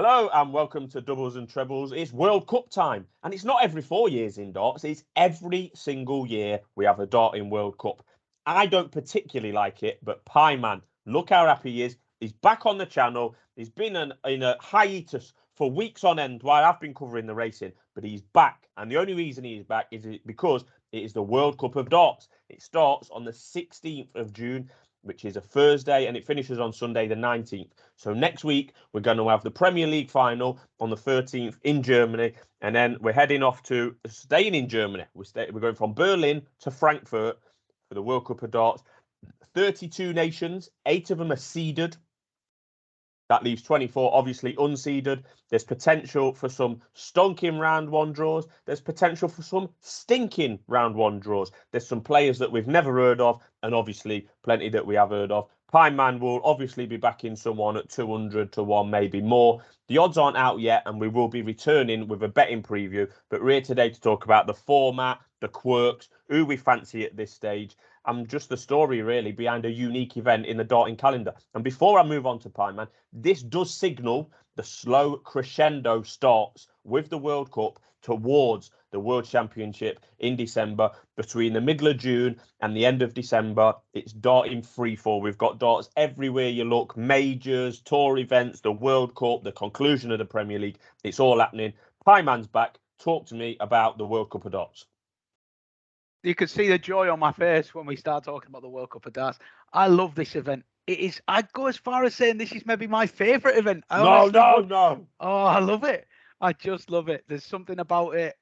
Hello and welcome to Doubles and Trebles. It's World Cup time, and it's not every 4 years in darts, it's every single year we have a darting World Cup. I don't particularly like it, but Pieman, look how happy he is. He's back on the channel. He's been in a hiatus for weeks on end while I've been covering the racing, but he's back. And the only reason he's back is because it is the World Cup of Darts. It starts on the 16th of June, which is a Thursday, and it finishes on Sunday the 19th. So next week, we're going to have the Premier League final on the 13th in Germany, and then we're heading off to staying in Germany. We're going from Berlin to Frankfurt for the World Cup of Darts. 32 nations, 8 of them are seeded. That leaves 24, obviously, unseeded. There's potential for some stonking round one draws. There's potential for some stinking round one draws. There's some players that we've never heard of, and obviously plenty that we have heard of. Pieman will obviously be backing someone at 200 to 1, maybe more. The odds aren't out yet, and we will be returning with a betting preview. But we're here today to talk about the format, the quirks, who we fancy at this stage, and just the story really behind a unique event in the darting calendar. And before I move on to Pieman, this does signal the slow crescendo starts with the World Cup towards the World Championship in December. Between the middle of June and the end of December, it's darting freefall. We've got darts everywhere you look, majors, tour events, the World Cup, the conclusion of the Premier League. It's all happening. Pieman's back. Talk to me about the World Cup of Darts. You could see the joy on my face when we start talking about the World Cup of Darts. I love this event. It is. I'd go as far as saying this is maybe my favourite event. No. Oh, I love it. I just love it. There's something about it.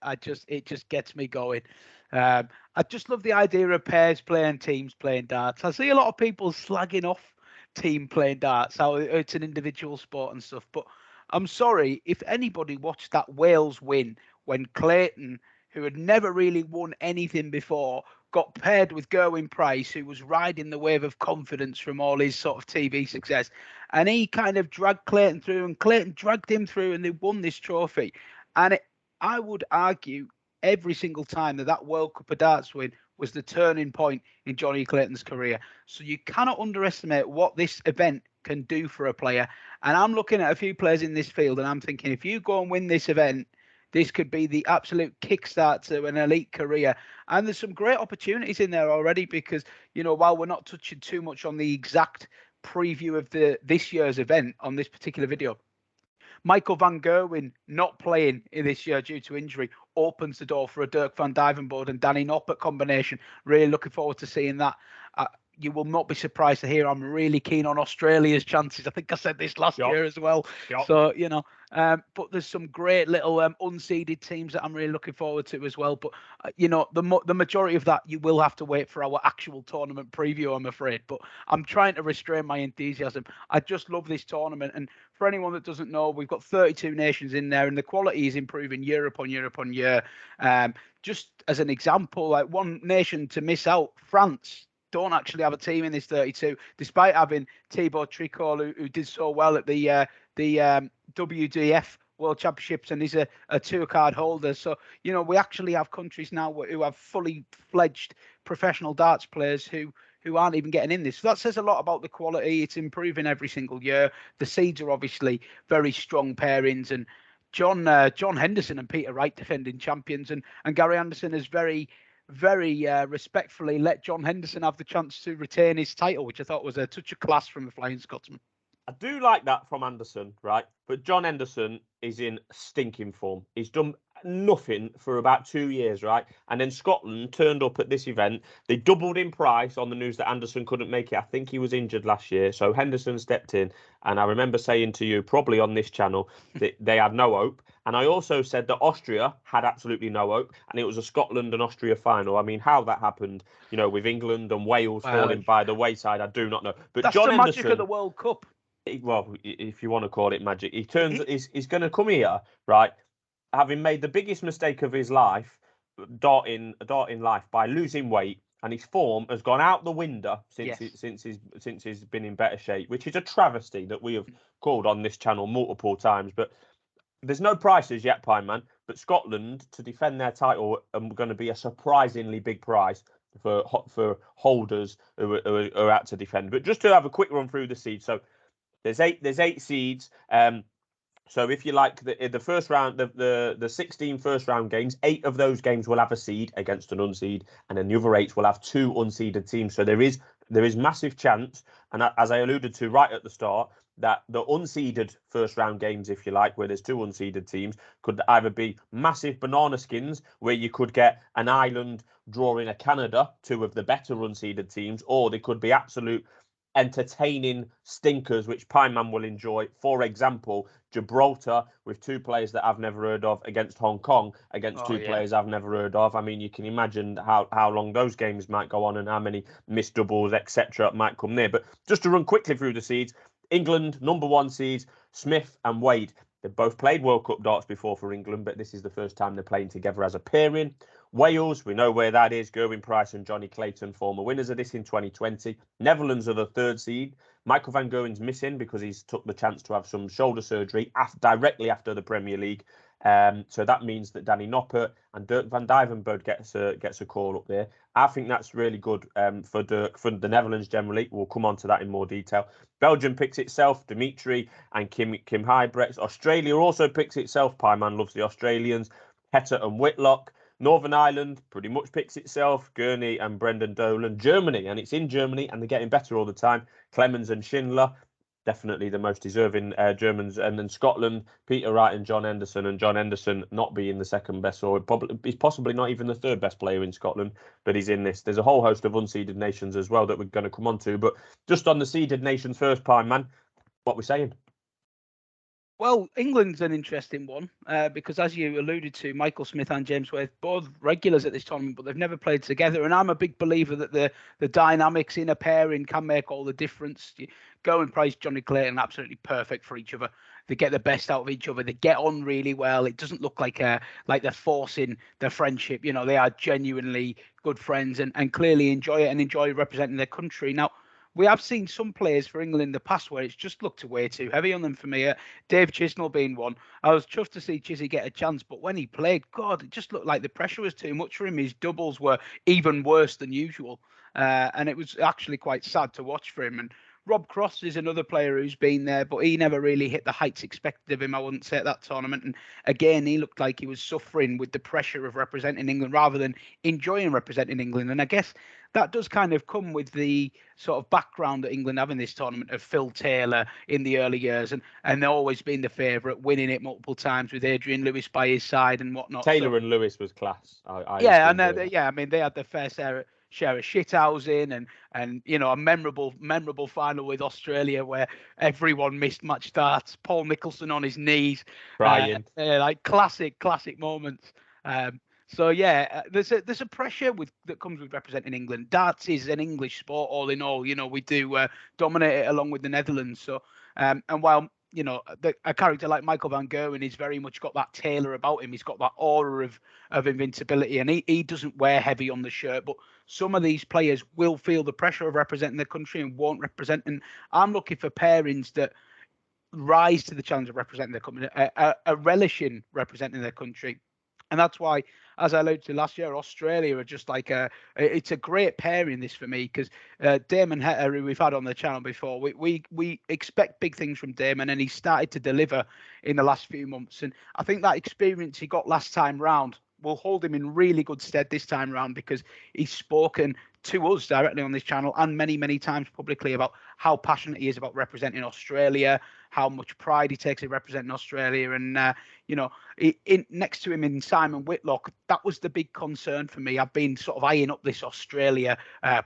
It just gets me going. I just love the idea of pairs playing, teams playing darts. I see a lot of people slagging off team playing darts, how it's an individual sport and stuff. But I'm sorry, if anybody watched that Wales win when Clayton, who had never really won anything before, got paired with Gerwyn Price, who was riding the wave of confidence from all his sort of TV success. And he kind of dragged Clayton through, and Clayton dragged him through, and they won this trophy. And I would argue every single time that World Cup of Darts win was the turning point in Johnny Clayton's career. So you cannot underestimate what this event can do for a player. And I'm looking at a few players in this field, and I'm thinking, if you go and win this event, this could be the absolute kickstart to an elite career. And there's some great opportunities in there already because, while we're not touching too much on the exact preview of this year's event on this particular video, Michael van Gerwen not playing in this year due to injury opens the door for a Dirk van Dijvenbode and Danny Noppert combination. Really looking forward to seeing that. You will not be surprised to hear I'm really keen on Australia's chances. I think I said this last year as well. Yep. So, but there's some great little unseeded teams that I'm really looking forward to as well. But, the majority of that, you will have to wait for our actual tournament preview, I'm afraid. But I'm trying to restrain my enthusiasm. I just love this tournament. And for anyone that doesn't know, we've got 32 nations in there, and the quality is improving year upon year upon year. Just as an example, like one nation to miss out, France don't actually have a team in this 32, despite having Thibaut Tricot, who did so well at the WDF World Championships and is a tour-card holder. So, we actually have countries now who have fully fledged professional darts players who aren't even getting in this. So that says a lot about the quality. It's improving every single year. The seeds are obviously very strong pairings, and John Henderson and Peter Wright defending champions, and Gary Anderson is very respectfully let John Henderson have the chance to retain his title, which I thought was a touch of class from the Flying Scotsman. I do like that from Anderson, right? But John Henderson is in stinking form. He's done nothing for about 2 years, right? And then Scotland turned up at this event. They doubled in price on the news that Anderson couldn't make it. I think he was injured last year. So Henderson stepped in. And I remember saying to you, probably on this channel, that they had no hope. And I also said that Austria had absolutely no hope. And it was a Scotland and Austria final. I mean, how that happened, with England and Wales falling by the wayside, I do not know. But that's John the magic Henderson, of the World Cup. Well, if you want to call it magic, he's going to come here, right, having made the biggest mistake of his life, darting life, by losing weight, and his form has gone out the window since he's been in better shape, which is a travesty that we have called on this channel multiple times. But there's no prices yet, Pieman. But Scotland, to defend their title, are going to be a surprisingly big prize for holders who are out to defend. But just to have a quick run through the seeds, so. There's eight seeds. So if you like the first round, the 16 first round games, 8 of those games will have a seed against an unseed, and then the other 8 will have 2 unseeded teams. So there is massive chance, and as I alluded to right at the start, that the unseeded first round games, if you like, where there's 2 unseeded teams, could either be massive banana skins, where you could get an Ireland drawing a Canada, 2 of the better unseeded teams, or they could be absolute entertaining stinkers, which Pieman will enjoy. For example, Gibraltar with 2 players that I've never heard of against Hong Kong, against 2 players I've never heard of. I mean, you can imagine how long those games might go on and how many missed doubles, etc., might come near. But just to run quickly through the seeds, England, number 1 seeds, Smith and Wade. They've both played World Cup darts before for England, but this is the first time they're playing together as a pairing. Wales, we know where that is. Gerwyn Price and Johnny Clayton, former winners of this in 2020. Netherlands are the 3rd seed. Michael van Gerwen's missing because he's took the chance to have some shoulder surgery directly after the Premier League. So that means that Danny Noppert and Dirk van Dijvenbode gets a call up there. I think that's really good for Dirk, for the Netherlands generally. We'll come on to that in more detail. Belgium picks itself, Dimitri and Kim Huybrechts. Australia also picks itself. Pieman loves the Australians. Heta and Whitlock. Northern Ireland pretty much picks itself. Gurney and Brendan Dolan. Germany, and it's in Germany, and they're getting better all the time. Clemens and Schindler, definitely the most deserving Germans. And then Scotland, Peter Wright and John Henderson. And John Henderson not being the second best, or he's possibly not even the 3rd best player in Scotland, but he's in this. There's a whole host of unseeded nations as well that we're going to come on to. But just on the seeded nations first, Pieman, what we're saying? Well, England's an interesting one because, as you alluded to, Michael Smith and James Wade, both regulars at this tournament, but they've never played together. And I'm a big believer that the dynamics in a pairing can make all the difference. Gerwyn Price, Johnny Clayton, absolutely perfect for each other. They get the best out of each other. They get on really well. It doesn't look like they're forcing their friendship. You know, they are genuinely good friends and clearly enjoy it and enjoy representing their country. Now, we have seen some players for England in the past where it's just looked way too heavy on them for me. Dave Chisnell being one. I was chuffed to see Chizzy get a chance, but when he played, God, it just looked like the pressure was too much for him. His doubles were even worse than usual. And it was actually quite sad to watch for him. And Rob Cross is another player who's been there, but he never really hit the heights expected of him, I wouldn't say, at that tournament. And again, he looked like he was suffering with the pressure of representing England rather than enjoying representing England. And I guess that does kind of come with the sort of background that England have in this tournament of Phil Taylor in the early years and always being the favourite, winning it multiple times with Adrian Lewis by his side and whatnot. Taylor and Lewis was class. I mean, they had the fair share of shithousing and you know, a memorable final with Australia where everyone missed match starts. Paul Nicholson on his knees, crying, like classic moments. So yeah, there's a pressure that comes with representing England. Darts is an English sport, all in all. You know, we do dominate it along with the Netherlands. So and while you know a character like Michael van Gerwen is very much got that Taylor about him, he's got that aura of invincibility, and he doesn't wear heavy on the shirt. But some of these players will feel the pressure of representing their country and won't represent. And I'm looking for pairings that rise to the challenge of representing their country, a relish in representing their country. And that's why, as I alluded to last year, Australia are just like it's a great pairing this for me because Damon Heta, who we've had on the channel before, we expect big things from Damon, and he started to deliver in the last few months. And I think that experience he got last time round will hold him in really good stead this time round because he's spoken to us directly on this channel and many times publicly about how passionate he is about representing Australia, how much pride he takes in representing Australia. And, you know, next to him in Simon Whitlock, that was the big concern for me. I've been sort of eyeing up this Australia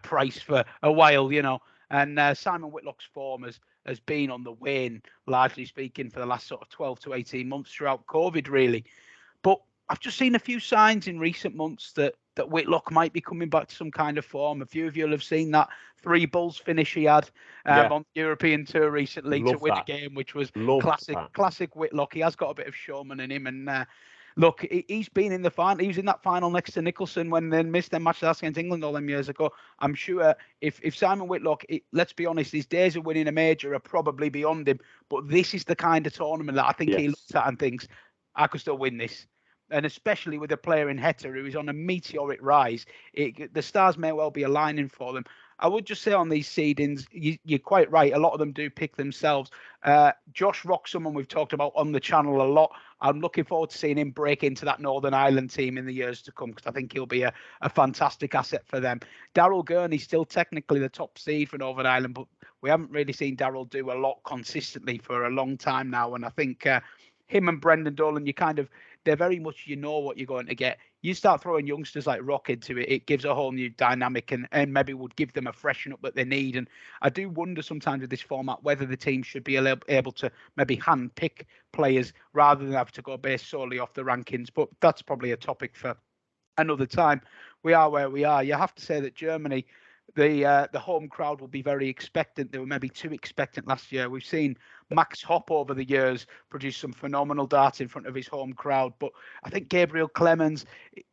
price for a while, you know, and Simon Whitlock's form has been on the wane, largely speaking, for the last sort of 12 to 18 months throughout COVID, really. But I've just seen a few signs in recent months that Whitlock might be coming back to some kind of form. A few of you will have seen that 3 bulls finish he had on the European Tour recently to win a game, which was classic Whitlock. He has got a bit of showman in him. And look, he's been in the final. He was in that final next to Nicholson when they missed their match against England all them years ago. I'm sure if Simon Whitlock, let's be honest, his days of winning a major are probably beyond him. But this is the kind of tournament that I think he looks at and thinks, I could still win this. And especially with a player in Heta who is on a meteoric rise, the stars may well be aligning for them. I would just say on these seedings, you're quite right. A lot of them do pick themselves. Josh Rock's someone we've talked about on the channel a lot. I'm looking forward to seeing him break into that Northern Ireland team in the years to come, because I think he'll be a fantastic asset for them. Daryl Gurney's still technically the top seed for Northern Ireland, but we haven't really seen Daryl do a lot consistently for a long time now. And I think him and Brendan Dolan, they're very much, what you're going to get. You start throwing youngsters like Rock into it, it gives a whole new dynamic and maybe would give them a freshen up that they need. And I do wonder sometimes with this format whether the team should be able to maybe hand pick players rather than have to go based solely off the rankings. But that's probably a topic for another time. We are where we are. You have to say that Germany, the home crowd will be very expectant. They were maybe too expectant last year. We've seen Max Hopp over the years produce some phenomenal darts in front of his home crowd, but I think Gabriel Clemens,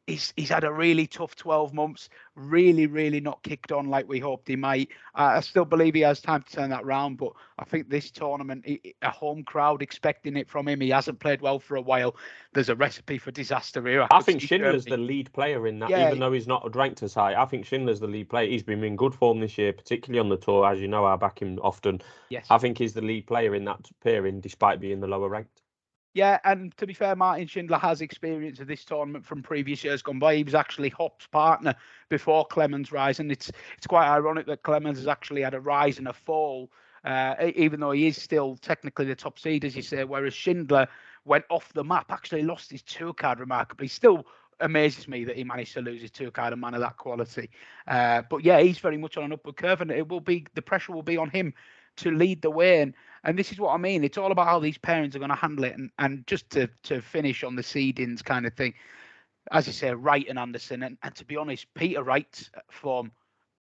he's had a really tough 12 months, really not kicked on like we hoped he might. I still believe he has time to turn that round, but I think this tournament, a home crowd expecting it from him, he hasn't played well for a while. There's a recipe for disaster here. I think Schindler's the lead player in that, even though he's not ranked as high. I think Schindler's the lead player. He's been in good form this year, particularly on the tour. As you know, I back him often. Yes. I think he's the lead player in that pairing, despite being the lower ranked. Yeah, and to be fair, Martin Schindler has experience of this tournament from previous years gone by. He was actually Hopp's partner before Clemens' rise, and it's quite ironic that Clemens has actually had a rise and a fall, even though he is still technically the top seed, as you say, whereas Schindler went off the map, actually lost his tour card remarkably. Still amazes me that he managed to lose his tour card, a man of that quality. But yeah, he's very much on an upward curve, and the pressure will be on him to lead the way. And this is what I mean. It's all about how these parents are going to handle it. And just to finish on the seedings kind of thing, as you say, Wright and Anderson. And to be honest, Peter Wright's form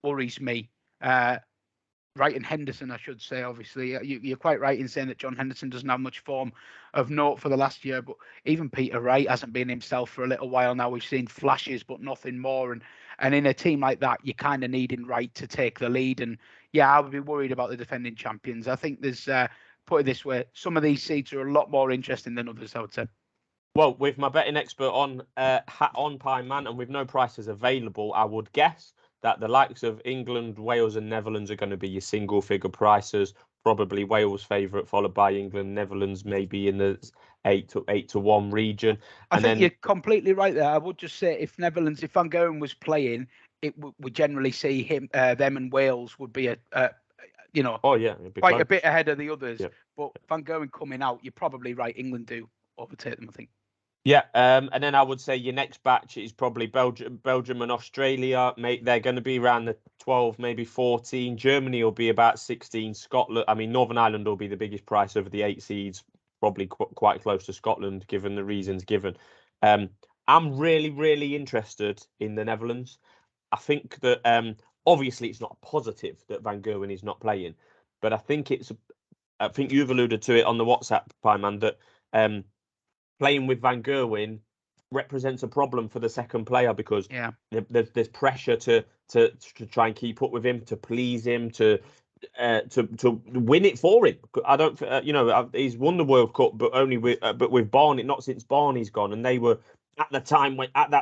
worries me. Wright and Henderson, I should say, obviously. You're quite right in saying that John Henderson doesn't have much form of note for the last year, but even Peter Wright hasn't been himself for a little while now. We've seen flashes, but nothing more. And in a team like that, you kind of needing Wright to take the lead. And yeah, I would be worried about the defending champions. I think there's, put it this way, some of these seats are a lot more interesting than others, I would say. Well, with my betting expert on Pieman and with no prices available, I would guess that the likes of England, Wales and Netherlands are going to be your single figure prices. Probably Wales favourite, followed by England, Netherlands maybe in the 8-1 region. I think you're completely right there. I would just say if Van Gogh was playing, it would generally see them and Wales would be quite a bit ahead of the others. Yeah. But Van Gogh coming out, you're probably right. England do overtake them, I think. Yeah, and then I would say your next batch is probably Belgium and Australia. They're going to be around the 12, maybe 14. Germany will be about 16. Scotland, Northern Ireland will be the biggest price over the 8 seeds, probably quite close to Scotland, given the reasons given. I'm really interested in the Netherlands. I think that obviously it's not positive that Van Gerwen is not playing, but I think you've alluded to it on the WhatsApp, Pieman, that playing with Van Gerwen represents a problem for the second player because there's pressure to try and keep up with him, to please him, to win it for him. I don't, he's won the World Cup, but only with Barney, not since Barney's gone, and they were at that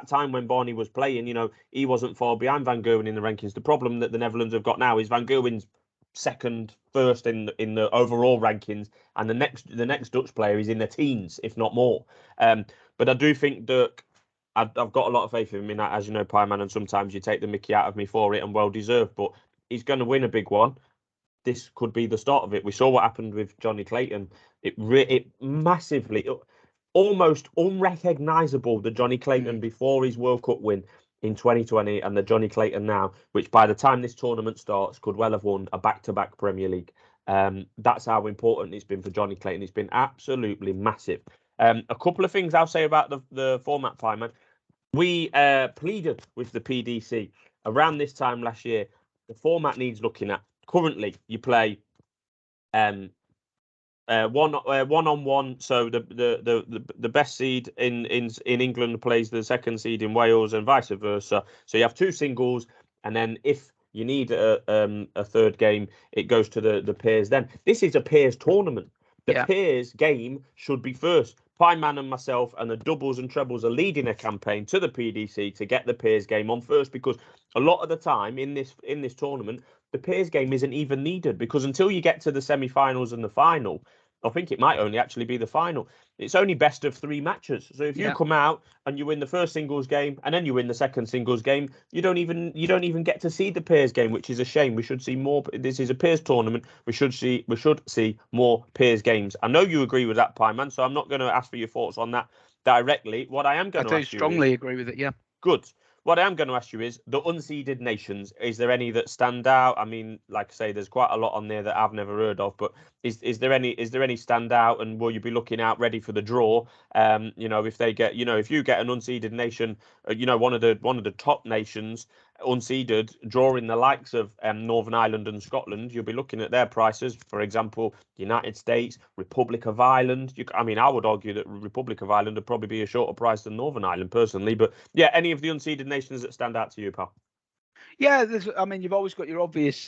time when Barney was playing. He wasn't far behind Van Gerwen in the rankings. The problem that the Netherlands have got now is Van Gerwen's first in the overall rankings, and the next Dutch player is in the teens, if not more. But I do think Dirk, I've got a lot of faith in him, as you know, Pieman, and sometimes you take the mickey out of me for it, and well deserved. But he's going to win a big one. This could be the start of it. We saw what happened with Johnny Clayton. It massively, almost unrecognisable, the Johnny Clayton before his World Cup win in 2020 and the Johnny Clayton now, which by the time this tournament starts could well have won a back-to-back Premier League. That's how important it's been for Johnny Clayton. It's been absolutely massive. A couple of things I'll say about the format, Pieman. We pleaded with the PDC around this time last year. The format needs looking at. Currently, you play one-on-one. So the best seed in England plays the second seed in Wales and vice versa. So you have 2 singles, and then if you need a third game, it goes to the pairs. Then this is a pairs tournament. The pairs game should be first. Pieman and myself and the doubles and trebles are leading a campaign to the PDC to get the pairs game on first, because a lot of the time in this tournament, the pairs game isn't even needed, because until you get to the semi-finals and the final, I think it might only actually be the final. It's only best of 3 matches. So if you come out and you win the first singles game and then you win the second singles game, you don't even get to see the pairs game, which is a shame. We should see more. This is a pairs tournament. We should see more pairs games. I know you agree with that, Pieman, so I'm not going to ask for your thoughts on that directly. What I am going to ask you is, strongly agree with it. Yeah. good. What I am going to ask you is the unseeded nations. Is there any that stand out? I mean, like I say, there's quite a lot on there that I've never heard of. But is there any stand out? And will you be looking out ready for the draw? If they get, if you get an unseeded nation, one of the top nations unseeded, drawing the likes of Northern Ireland and Scotland, you'll be looking at their prices. For example, United States, Republic of Ireland. I would argue that Republic of Ireland would probably be a shorter price than Northern Ireland personally. But yeah, any of the unseeded nations that stand out to you, pal? Yeah, you've always got your obvious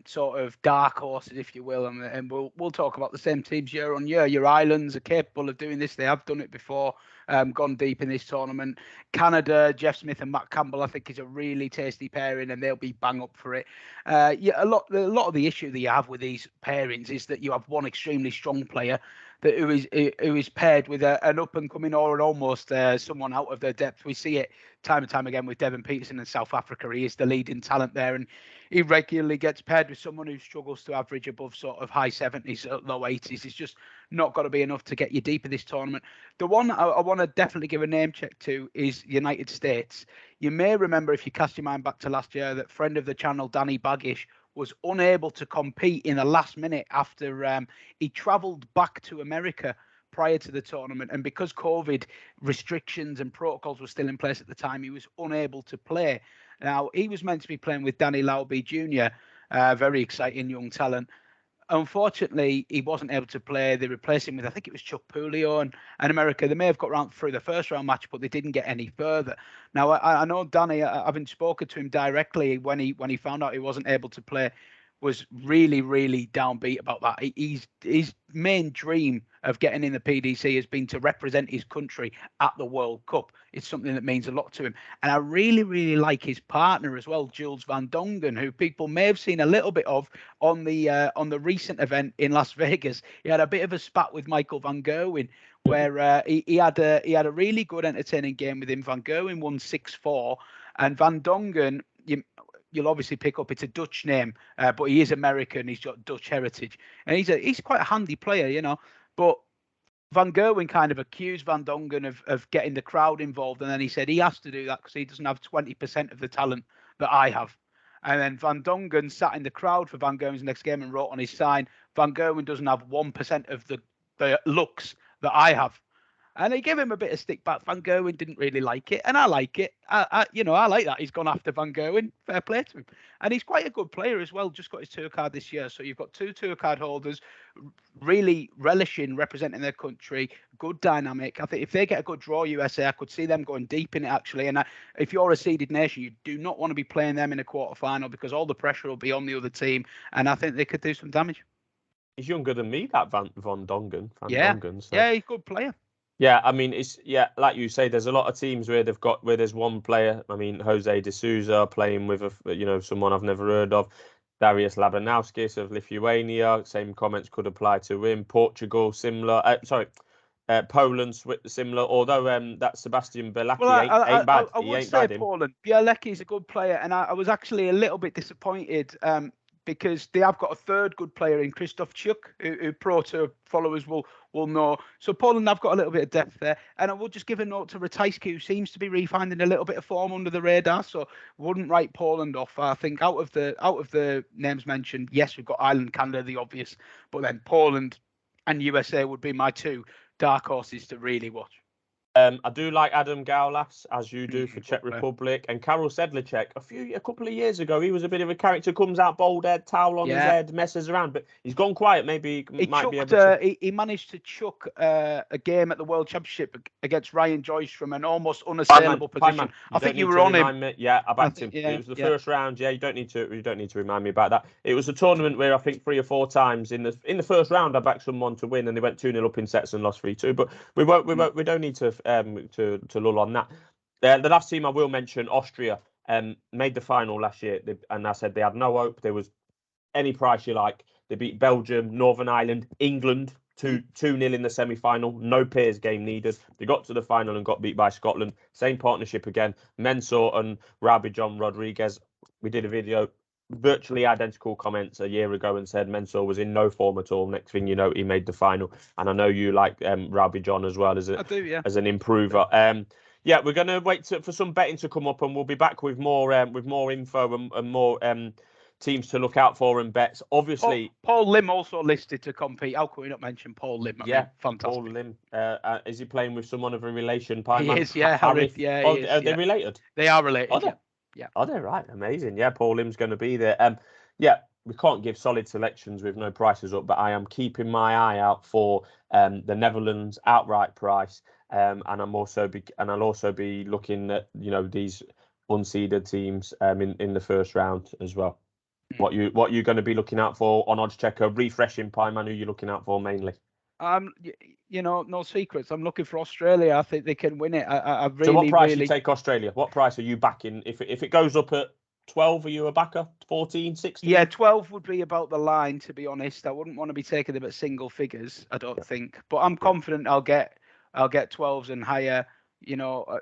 sort of dark horses, if you will, and we'll talk about the same teams year on year. Your islands are capable of doing this; they have done it before, gone deep in this tournament. Canada, Jeff Smith and Matt Campbell, I think, is a really tasty pairing, and they'll be bang up for it. A lot of the issue that you have with these pairings is that you have one extremely strong player who is paired with an up and coming or almost someone out of their depth. We see it time and time again with Devon Peterson in South Africa. He is the leading talent there, and he regularly gets paired with someone who struggles to average above sort of high 70s, low 80s. It's just not got to be enough to get you deep in this tournament. The one I want to definitely give a name check to is United States. You may remember, if you cast your mind back to last year, that friend of the channel, Danny Baggish, was unable to compete in the last minute after he travelled back to America prior to the tournament. And because COVID restrictions and protocols were still in place at the time, he was unable to play. Now, he was meant to be playing with Danny Lauby Jr., very exciting young talent. Unfortunately, he wasn't able to play. They replaced him with, I think it was Chuck Pulio, and America. They may have got round through the first round match, but they didn't get any further. Now, I know Danny, having spoken to him directly when he found out he wasn't able to play, was really, really downbeat about that. His main dream of getting in the PDC has been to represent his country at the World Cup. It's something that means a lot to him. And I really, really like his partner as well, Jules Van Dongen, who people may have seen a little bit of on the recent event in Las Vegas. He had a bit of a spat with Michael Van Gerwen, where he had a really good, entertaining game with him. Van Gerwen won 6-4, and Van Dongen, you'll obviously pick up, it's a Dutch name, but he is American. He's got Dutch heritage, and he's quite a handy player, But Van Gerwen kind of accused Van Dongen of getting the crowd involved, and then he said he has to do that because he doesn't have 20% of the talent that I have. And then Van Dongen sat in the crowd for Van Gerwen's next game and wrote on his sign, Van Gerwen doesn't have 1% of the looks that I have. And they gave him a bit of stick back. Van Gerwen didn't really like it, and I like it. I like that he's gone after Van Gerwen. Fair play to him, and he's quite a good player as well. Just got his tour card this year, so you've got 2 tour card holders, really relishing representing their country. Good dynamic. I think if they get a good draw, USA, I could see them going deep in it actually. And if you're a seeded nation, you do not want to be playing them in a quarter final because all the pressure will be on the other team, and I think they could do some damage. He's younger than me, that Van Dongen. Dongen, so. Yeah, he's a good player. Yeah, I mean, like you say, there's a lot of teams where there's one player. I mean, Jose de Souza playing with someone I've never heard of. Darius Labanowskis of Lithuania. Same comments could apply to him. Portugal, similar. Poland, similar. Although that Sebastian Bielacki ain't bad. I would say Poland. Bielacki is a good player, and I was actually a little bit disappointed. Because they have got a third good player in Krzysztof Chuk, who Pro Tour followers will know. So Poland have got a little bit of depth there. And I will just give a note to Ratajski, who seems to be refinding a little bit of form under the radar. So wouldn't write Poland off. I think out of the names mentioned, yes, we've got Ireland, Canada, the obvious, but then Poland and USA would be my 2 dark horses to really watch. I do like Adam Gaulas, as you do, for Czech Republic, and Karel Sedlacek. A couple of years ago, he was a bit of a character. Comes out bald head, towel on his head, messes around, but he's gone quiet. Maybe he might be able to. He managed to chuck a game at the World Championship against Ryan Joyce from an almost unassailable position. I think you were on him. Yeah, I backed him. It was the first round. Yeah, you don't need to remind me about that. It was a tournament where I think 3 or 4 times in the first round I backed someone to win, and they went 2-0 up in sets and lost 3-2. But we don't need to lull on that. The last team I will mention, Austria. made the final last year, and I said they had no hope. There was any price you like. They beat Belgium, Northern Ireland, England 2-0 in the semi-final. No pairs game needed. They got to the final and got beat by Scotland. Same partnership again. Mensah and Rabi John Rodriguez. We did a video, virtually identical comments a year ago, and said Mensah was in no form at all. Next thing you know, he made the final. And I know you like Rabi John as well as as an improver. Yeah, we're going to wait for some betting to come up, and we'll be back with more info and more teams to look out for and bets. Obviously, Paul Lim also listed to compete. How could we not mention Paul Lim? Fantastic. Paul Lim. Is he playing with someone of a relation? He is, yeah. Harry. Yeah, he is, are they related? They are related. Are they? Yeah. Are they? Right. Amazing. Yeah, Paul Lim's going to be there. Yeah, we can't give solid selections with no prices up, but I am keeping my eye out for the Netherlands outright price, and I'll also be looking at these unseeded teams in the first round as well. What you going to be looking out for on odds checker? Refreshing Pieman, who you looking out for mainly? No secrets. I'm looking for Australia. I think they can win it. I really. So what price you take Australia? What price are you backing? If it goes up at 12, are you a backer? 14, 16? Yeah, 12 would be about the line, to be honest. I wouldn't want to be taking them at single figures, I don't think. But I'm confident I'll get 12s and higher.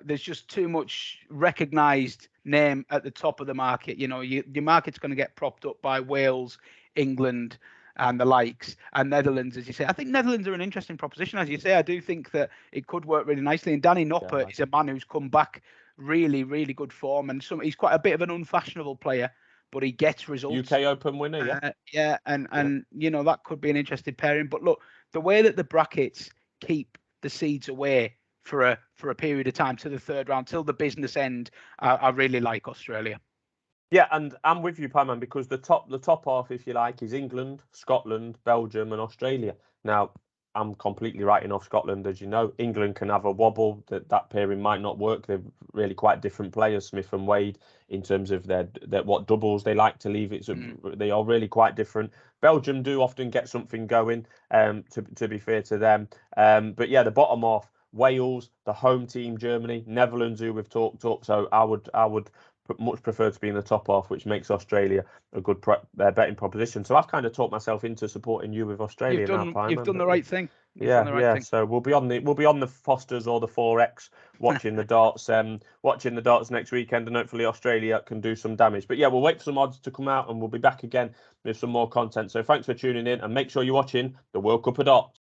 There's just too much recognised name at the top of the market. Your market's going to get propped up by Wales, England, and the likes, and Netherlands, as you say. I think Netherlands are an interesting proposition, as you say. I do think that it could work really nicely. And Danny Noppert is a man who's come back really, really good form, and he's quite a bit of an unfashionable player, but he gets results. UK Open winner, and that could be an interesting pairing. But look, the way that the brackets keep the seeds away for a period of time to the third round till the business end, I really like Australia. Yeah, and I'm with you, Pieman, because the top half, if you like, is England, Scotland, Belgium, and Australia. Now, I'm completely writing off Scotland, as you know. England can have a wobble. That pairing might not work. They're really quite different players, Smith and Wade, in terms of their what doubles they like to leave. They are really quite different. Belgium do often get something going, to be fair to them. But yeah, the bottom half, Wales, the home team, Germany, Netherlands, who we've talked up. So I would much prefer to be in the top half, which makes Australia a good betting proposition. So I've kind of talked myself into supporting you with Australia. You've done the right thing. So we'll be on the Fosters or the 4X watching the darts, next weekend, and hopefully Australia can do some damage. But yeah, we'll wait for some odds to come out, and we'll be back again with some more content. So thanks for tuning in, and make sure you're watching the World Cup of Darts.